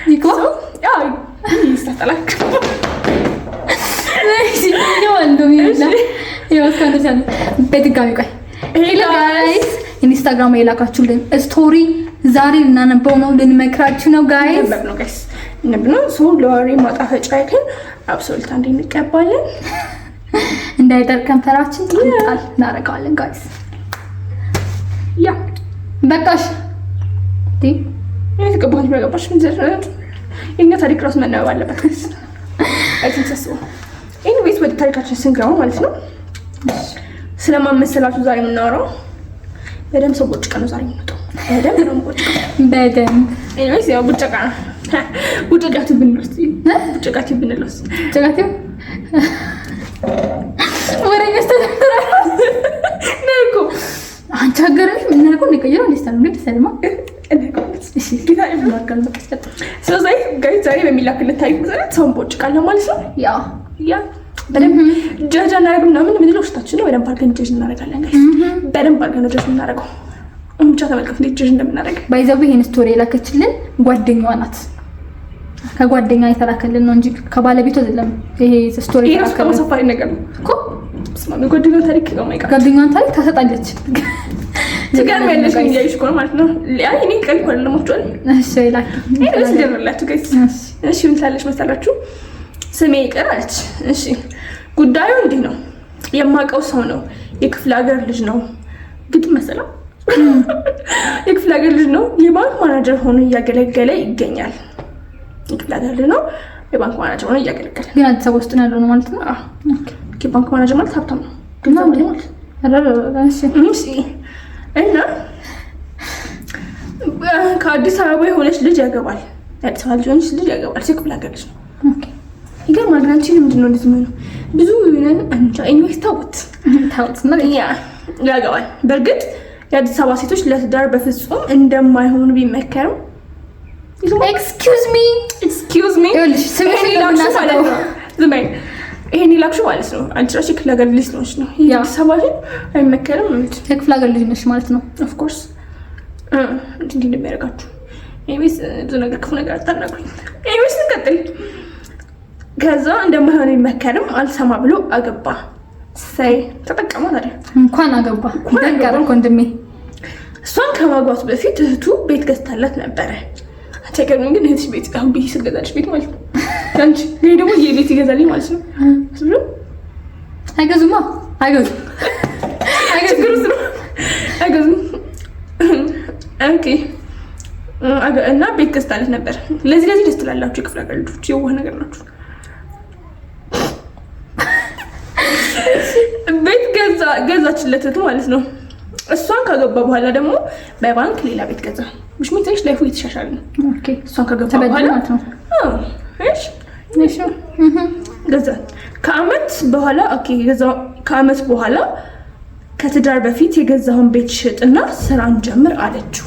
ይቆ ይስተላልክ በድጋሚ ቆይ ጋይስ ኢንስታግራም የላካችሁልን ስቶሪ ዛሬ ልናነበው ነው፣ ልንመክራችሁ ነው ጋይስ። ነብነው ሰው ለዋሪ ማጣፈጫ አይከን አብሶሉት አንዴ እንቀባለን እንዳይደር ከንፈራችን ጣል እናረጋለን ጋይስ። ያ በቃሽ ዲ የተቀባች በገባሽ ምን ዘረጥ የኛ ታሪክ ራስ መነበብ አለበት ጋይስ። አይተንሰሱ ኢንዌይስ ወደ ታሪካችን ስንገባ ማለት ነው ስለማመሰላችሁ ዛሬ የምናወራው በደም ሰው ቡጭቃ ነው። ዛሬ የምንወጣው በደም ነው ቡጭቃ በደም ኢንዌይስ ያው ቡጭቃ ቡጭቃቱ ብንወስ ቡጭቃቱ ብንለስ ቡጭቃቱ ወሬ ተስተራ ነርኩ አንተ ሀገርሽ ምን ነርኩ ንቀየው እንዴት ነው ሰልማ እሺ ጌታ ይባርካል። በቀስቀጥ ስለዚህ ዛሬ በሚላክለት ታሪክ መሰረት ሰው ቡጭቃ ነው ማለት ነው። ያ በደንብ ጃጃ እናደርግ ምናምን ምን ልውስታችን ነው። በደንብ አድርገን ጀጅ እናደርጋለን ጋይስ። በደንብ አድርገን ጀጅ እናደርጋው ብቻ ተመልከቱ እንዴት ጀጅ እንደምናደርግ። ባይዘው ይሄን ስቶሪ የላከችልን ጓደኛዋ ናት። ከጓደኛ የተላከልን ነው እንጂ ከባለቤቱ አይደለም። ይሄ ስቶሪ የተላከልን ሰፋሪ ነገር ነው እኮ ስማሚ ጓደኛዋ ታሪክ ነው ማይካ ጓደኛዋ ታሪክ ታሰጣለች። ትገርም ያለሽ ግን ያይሽ እኮ ማለት ነው። አይ እኔ ቀል እኮ ለሞቹል እሺ ይላክ እሺ ደረላችሁ ጋይስ። እሺ ምን ታለሽ መሰላችሁ ስሜ ይቅር አለች። እሺ ጉዳዩ እንዲህ ነው። የማውቀው ሰው ነው። የክፍለ ሀገር ልጅ ነው። ግጥም መሰለው የክፍለ ሀገር ልጅ ነው። የባንክ ማናጀር ሆኖ እያገለገለ ይገኛል። የክፍለ ሀገር ልጅ ነው። የባንክ ማናጀር ሆኖ እያገለገለ ግን አዲስ አበባ ውስጥ ነው ያለው ማለት ነው። ኦኬ የባንክ ማናጀር ማለት ሀብታም ነው። ግን ማለት እሺ እና ከአዲስ አበባ የሆነች ልጅ ያገባል። አዲስ አበባ የሆነች ልጅ ያገባል። የክፍለ ሀገር ልጅ ነው። ኦኬ ይገርማል። ግን አንቺ ምንድነው እንደዚህ ነው ብዙ ይነን አንቻ ኢንቨስት ታውት ነው ያገባል። በእርግጥ የአዲስ አበባ ሴቶች ለትዳር በፍጹም እንደማይሆኑ ቢመከርም ኤክስኪውዝ ሚ ይኸውልሽ ስምሽ ለምናሳለው ዝም ይሄን ይላክሽ ማለት ነው። አንቺ ራስሽ የክፍለ ሀገር ልጅ ነሽ ነው የአዲስ አበባ ልጅ አይመከርም። የክፍለ ሀገር ልጅ ነሽ ማለት ነው። ኦፍ ኮርስ እንዴ እንደሚያደርጋችሁ ኤቢስ ብዙ ነገር ክፉ ነገር አታናግሩኝ። ኤቢስ እንቀጥል። ከዛ እንደማይሆን ይመከርም አልሰማ ብሎ አገባ። ሳይ ተጠቀመው ታዲያ እንኳን አገባ ደጋር ወንድሜ። እሷን ከማግባቱ በፊት እህቱ ቤት ገዝታለት ነበረ። አተከሩን ግን እህትሽ ቤት አሁን ቤት ይስገዛልሽ ቤት ማለት ነው። አንቺ ይሄ ደግሞ የቤት ይገዛልኝ ማለት ነው። ስለዚህ አይገዙማ አይገዙ ችግሩ አይገዙ ኦኬ እና ቤት ገዝታለት ነበር። ለዚህ ደስ ትላላችሁ የክፍለ ሀገር ልጆች የዋህ ነገር ናችሁ። ቤት ገዛችለት ማለት ነው። እሷን ካገባ በኋላ ደግሞ በባንክ ሌላ ቤት ገዛ። ምሽ ምንትሽ ላይፉ የተሻሻለ ነው። ኦኬ እሷን ካገባ በኋላ ማለት ነው። እሺ ገዛ። ከአመት በኋላ ከአመት በኋላ ከትዳር በፊት የገዛውን ቤት ሽጥና ስራን ጀምር አለችው።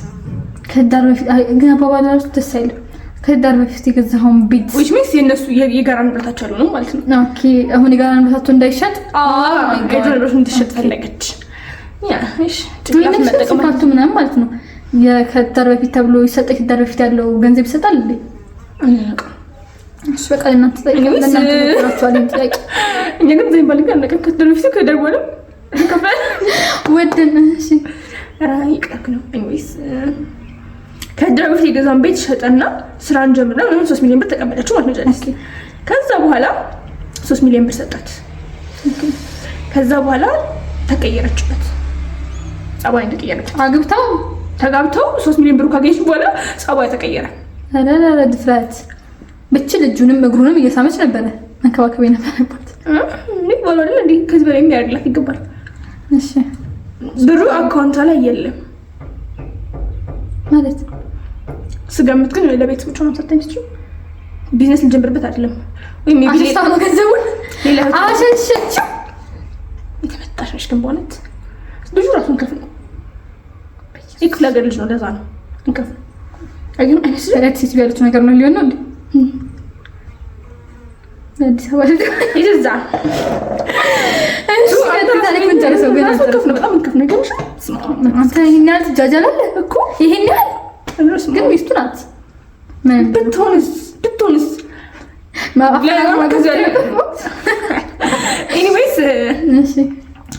ከትዳር በፊት ግን አባባላችሁ ደስ አይልም። ከትዳር በፊት የገዛውን ቤት which means የነሱ የጋራ ንብረታቸው ነው ማለት ነው። ኦኬ አሁን የጋራ ንብረታቸው እንዳይሸጥ የጋራ ንብረቱ እንዲሸጥ ፈለገች። ያ እሺ ትክክለኛ ምናምን ማለት ነው። የከትዳር በፊት ተብሎ ይሰጥ ከትዳር በፊት ያለው ገንዘብ ይሰጣል እንዴ? እሺ በቃ እናንተ ተቆራችኋል እንጥያቄ እኛ ግን ዘይን ባልጋ ነገር ከትዳር በፊት ከትዳር በኋላ ከፈል ወደን እሺ ራይ ቀክ ነው። anyways ከትዳር በፊት የገዛውን ቤት ሸጠና ስራን ጀምራ 3 ሚሊዮን ብር ተቀበለችው ማለት ነው ጀለስ። ከዛ በኋላ 3 ሚሊዮን ብር ሰጣት። ከዛ በኋላ ተቀየረችበት። ጸባይ እንደቀየረች ተጋብተው 3 ሚሊዮን ብር ካገኘች በኋላ ጸባይ ተቀየረ። አላላ ድፍረት ብቻ ልጁንም እግሩንም እየሳመች ነበር መንከባከብ የነበረባት። ምን ባለው አይደል እንዴ? ከዚህ በላይ የሚያደርግላት ይገባል። እሺ ብሩ አካውንቷ ላይ የለም ማለት ስገምት ግን ለቤተሰቦቿ ነው ሰጥተኛችሁ ቢዝነስ ልጀምርበት አይደለም ወይ ሜቢ አሽታ ነው ገንዘቡን ሌላ አሸሸች የተመጣሽ ነሽ። ግን በእውነት ልጁ ራሱን ከፍ ነው የክፍለ ሀገር ልጅ ነው። ለዛ ነው እንከፍ አይገርም አይነት ስለዚህ ያለችው ነገር ነው ሊሆን ነው እንዴ? አዲስ አበባ ይዘዛ እሺ ታሪክ ምን ጨርሰው ገና ከፍ ነው። በጣም እንከፍ ነው ገምሽ አንተ ይሄን ያህል ትጃጃላለህ እኮ ይሄን ያህል ግን ሚስቱ ናት ብትሆንስ ኤኒዌይስ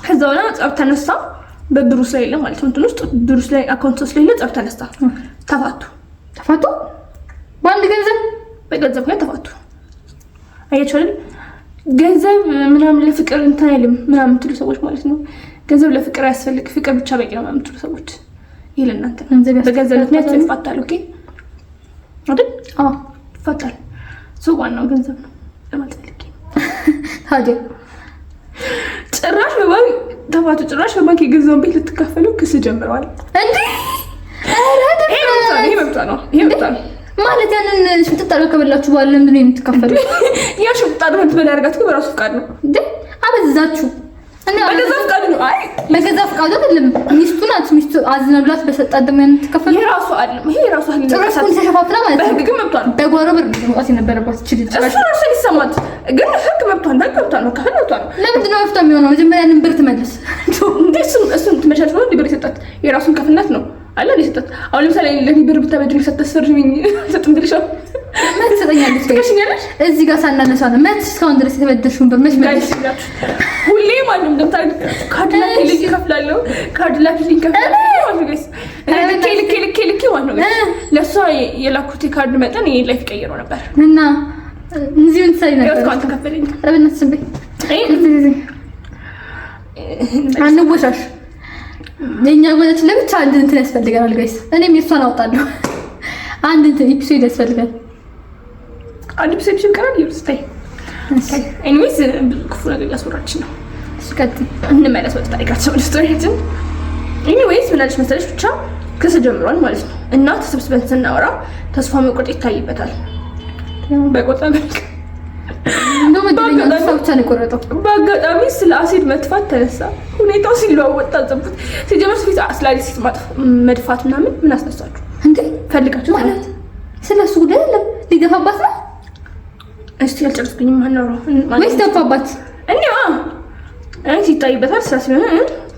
ከዛ በኋላ ጸብ ተነሳ። በብሩ ስለሌለ ማለት ነው እንትን ውስጥ ብሩ ላይ አካውንት ስለሌለ ጸብ ተነሳ። ተፋቱ በአንድ በገንዘብ ላይ ተፋቱ። አያችሁ ገንዘብ ምናምን ለፍቅር እንትን አይልም ምናምን የምትሉ ሰዎች ማለት ነው። ገንዘብ ለፍቅር አያስፈልግ፣ ፍቅር ብቻ በቂ ነው የምትሉ ሰዎች ይሄ ለእናንተ በገንዘብ ምክንያት ይፋታሉ። ኦኬ አይደል? አዎ ይፋታል። ሰው ዋናው ገንዘብ ነው ለማለት ፈልጌ ታዲያ ጭራሽ በባንክ ተፋቱ። ጭራሽ በባንክ የገዛውን ቤት ልትካፈሉ ክስ ጀምረዋል እንዴ? ይሄ መብቷ ነው ማለት ያንን ሽምጥጣ ከበላችሁ በኋላ ለምንድን ነው የምትካፈሉት? ያ ሽምጥጣ በላ ያርጋችሁ በራሱ ፍቃድ ነው እንዴ? አበዛችሁ እና በገዛ ፍቃድ ነው። አይ በገዛ ፍቃድ አይደለም። ሚስቱ ናት። ሚስቱ አዝናብላት በሰጣት ደግሞ ያን ተከፈለ። ይሄ ራሱ አይደለም። ይሄ ራሱ አይደለም። ጭራሽ ተሸፋፍና ማለት ነው። በህግ መብቷ ነው። በጓሮ ብር መውጣት የነበረባት እቺ ልጅ ጭራሽ ራሱ ይሰማት። ግን ህግ መብቷ ነው። ህግ መብቷ ነው። ከፈለ መብቷ ነው። ለምንድን ነው መፍታ የሚሆነው? መጀመሪያ ያንን ብር ትመልስ እንዴ? እሱን ትመሻሽ ነው። ብር የሰጣት የራሱን ከፍነት ነው አለ የሰጣት። አሁን ለምሳሌ ለኔ ብር ብታበድሪ ሰተሰርኝ ሰጥም ድርሻው ምን ትሰጠኛለች? ከሽኛለሽ እዚህ ጋር ሳናነሳ ነው መች እስካሁን ድረስ የተበደርሽውን ብር መች መልስ ሁሌ ማንም እንደምታውቅ ካርድ ላይ ልክ ይከፍላለሁ። ካርድ ላይ ልክ ይከፍላለሁ ማለት ነው። ልክ ዋናው ለሷ የላኩት ካርድ መጠን ይሄ ላይ ይቀየረው ነበር እና እዚህ ምን ሳይ ነበር እስካሁን ተከፈለኝ። አረብነት ስንበይ አንወሻሽ የኛ ጎዳች ለብቻ አንድ እንትን ያስፈልጋል ጋይስ። እኔም የሷን አውጣለሁ። አንድ እንትን ኢፕሶድ ያስፈልጋል። አንድ ፐርሰፕሽን ቀራን ይርስታይ ኤኒዌይስ ብዙ ክፉ ነገር ያስወራች ነው። እስከት እንመለስ ወደ ታሪካቸው ስቶሪያችን። ኤኒዌይስ ምን አለች መሰለሽ ብቻ ክስ ጀምሯል ማለት ነው። እና ተሰብስበን ስናወራ ተስፋ መቁረጥ ይታይበታል። በቆጣ በአጋጣሚ ስለ አሲድ መጥፋት ተነሳ። ሁኔታው ሲለዋወጥ ታዘቡት። ሲጀመር ፊት አስላሊ ሲት መድፋት ምናምን ምን አስነሳችሁ እንዴ? ፈልጋችሁ ማለት ስለሱ ጉዳይ አይደለም። ሊገፋባት ነው። እስቲ ያልጨረስኩኝ ማነው ወይስ ተፋባት? ሲታይበታል ስራ ሲሆን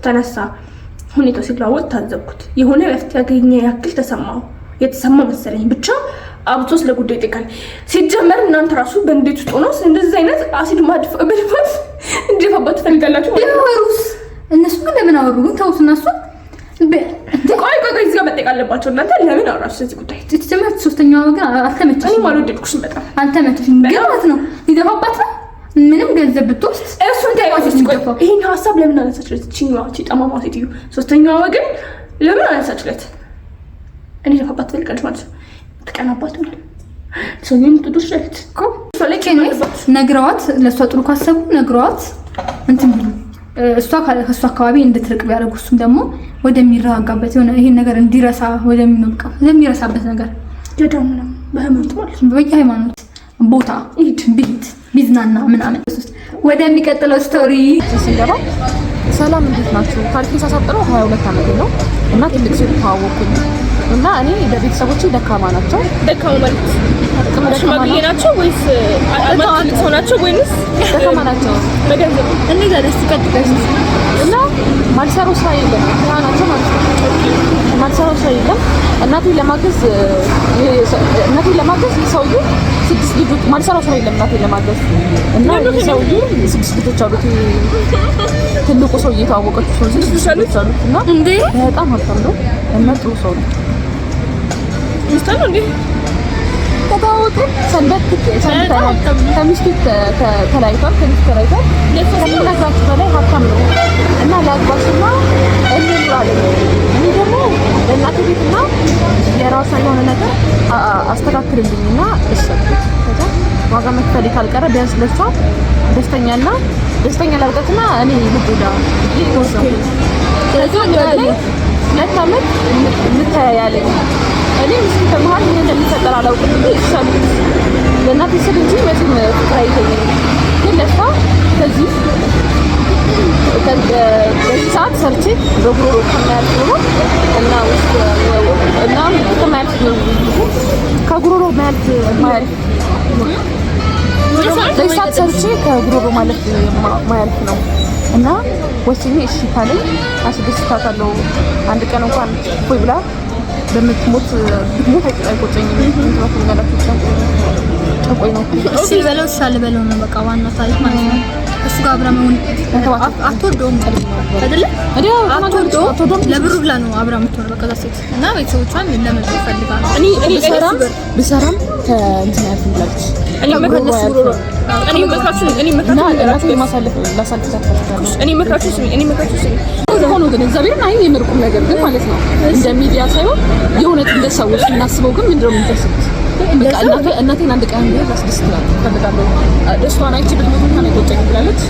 ተነሳ። ሁኔታው ሲለዋወጥ ታዘብኩት። የሆነ መፍትሄ ያገኘ ያክል የተሰማ መሰለኝ። ብቻ አብቶስ ለጉዳይ ይጠቃል። ሲጀመር እናንተ ራሱ በእንዴት ውስጥ ሆኖ እንደዚህ አይነት አሲድ ማድፋት እንዲፋባት ፈልጋላችሁ ማለት እነሱ ግን ለምን አወሩ? ግን ተውት። እነሱ ቆይ እዚህ ጋር መጠየቅ አለባቸው። እናንተ ለምን አወራችሁ ስለዚህ ጉዳይ? ሲጀመር ሶስተኛው ወገን አልተመቸሽም። እኔ አልወደድኩሽም በጣም አልተመቸሽም። ግን ማለት ነው ሊገፋባት ነው። ምንም ገንዘብ ብትወስድ እሱን ታይዋለሽ። ይሄን ሀሳብ ለምን አነሳችለት? እቺ ጠማማ ሴትዮ ሶስተኛው ወገን ለምን አነሳችለት? እኔ ለፋባት ፈልጋለች ማለት ነው። ተቀናባት ነው ሰውዬው ጥዱስ ለት እኮ ነግረዋት ለሷ ጥሩ ካሰቡ ነግረዋት እንትን ብሉ እሷ ከሷ አካባቢ እንድትርቅ ቢያደርጉ እሱም ደግሞ ወደሚረጋጋበት የሆነ ይሄን ነገር እንዲረሳ ወደሚረሳበት ነገር ገዳም ነው በሃይማኖት ማለት ነው። በየሃይማኖት ቦታ ቢት ቢዝናና ምናምን ወደሚቀጥለው ስቶሪ ሲገባ ሰላም እንዴት ናችሁ? ታሪክ ሳሳጥረው 22 ዓመቴ ነው እና ትልቅ ሰው ተዋወቅኩኝ እና እኔ ለቤተሰቦቼ ደካማ ናቸው። ደካማ ማለት ሽማግሌ ናቸው ወይስ ትልቅ ሰው ናቸው ወይስ ደካማ ናቸው? በገንዘብ እንዴት አይደል? ሲቀጥቅስ እና ማልሰራው ስራ የለም ናቸው ማለት ነው። ማልሰራው ስራ የለም። እናቴን ለማገዝ ሰውዬው 6 ልጆች ማልሰራው ስራ የለም። እናቴን ለማገዝ እና ሰውዬው 6 ልጆች አሉት። ትልቁ ሰው እየተዋወቀችው ሰው 6 ልጆች አሉት እና በጣም ሀብታም ነው እና ጥሩ ሰው ነው። ሚስቱ እንዴ ተታወቁ ሰንበት ከሚስቱ ተላይቷል። ከሚነግራችሁ በላይ ሀብታም ነው እና ላግባሽና እንኑራለን። እኔ ደግሞ ለእናቴ ቤትና የራሷ የሆነ ነገር አስተካክልልኝና እሰጥኩት። ከዛ ዋጋ መክፈል ካልቀረ ቢያንስ ለሷ ደስተኛ ላድርጋትና እኔ ልጎዳ ይወሰን። ስለዚህ ሁለት ዓመት እንተያያለን። እኔ ምስኪን ከመሀል ምን እንደሚፈጠር አላውቅም እንጂ ይሻሉት ለእናቴ ስል እንጂ መቼም ፍቅር አይተኝም። ግን ለሷ በዚህ ሰዓት ሰርቼ በጉሮሮ ከማያልፍ ኖሮ እና ውስጥ እና ከማያልፍ ከጉሮሮ ማያልፍ በዚህ ሰዓት ሰርቼ ከጉሮሮ ማለት ማያልፍ ነው እና ወስኜ እሺ ካለኝ አስደስታታለሁ። አንድ ቀን እንኳን ቆይ ብላ በምትሞት አይቆጨኝም። ጨቆኝ ነው እሺ በለው ሻል በለው ነው በቃ ዋናው ታሪክ ማለት ነው። እሱ ጋር አብራ መሆን አትወደውም አይደለ? አትወደውም ለብሩ ብላ ነው አብራ የምትሆነው በቃ ሴት እና ቤተሰቦቿን ለምን ይፈልጋሉ? እኔ ብሰራም ከእንትን ያልፍላችሁ እኔ ሆኖ ግን እግዚአብሔርን አይ የምርቁም ነገር ግን ማለት ነው እንደ ሚዲያ ሳይሆን የእውነት እንደ ሰዎች እናስበው ግን ምንድነው የምታስቡት? በቃ እናቴን አንድ ቀን ቢሆን ላስደስት እፈልጋለሁ። ደስታዋን አይቼ ብትሞት እንኳን አይቆጨኝም ብላለች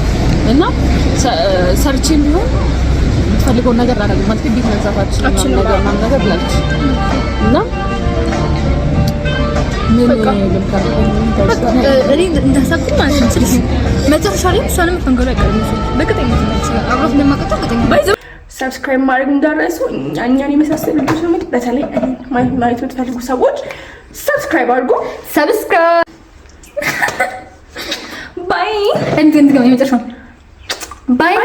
እና ሰርቼም ቢሆን የምትፈልገውን ነገር ላደርግ ማለት ቤት መግዛታችን ነገር ብላለች እና እኔ እንዳሰብኩት ማለት ነው መጨረሻ ላይ እሷንም ፈንገሉ አይቀርም በቅጠኝነት ይችላል አብሮት እንደማቀጣው ቅጠኝ ሰብስክራይብ ማድረግ እንዳረሱ እኛን የመሳሰሉ ልጆች በተለይ ማየት የምትፈልጉ ሰዎች ሰብስክራይብ አድርጉ። ሰብስክራይብ ባይ እንትን የመጨረሻው ባይ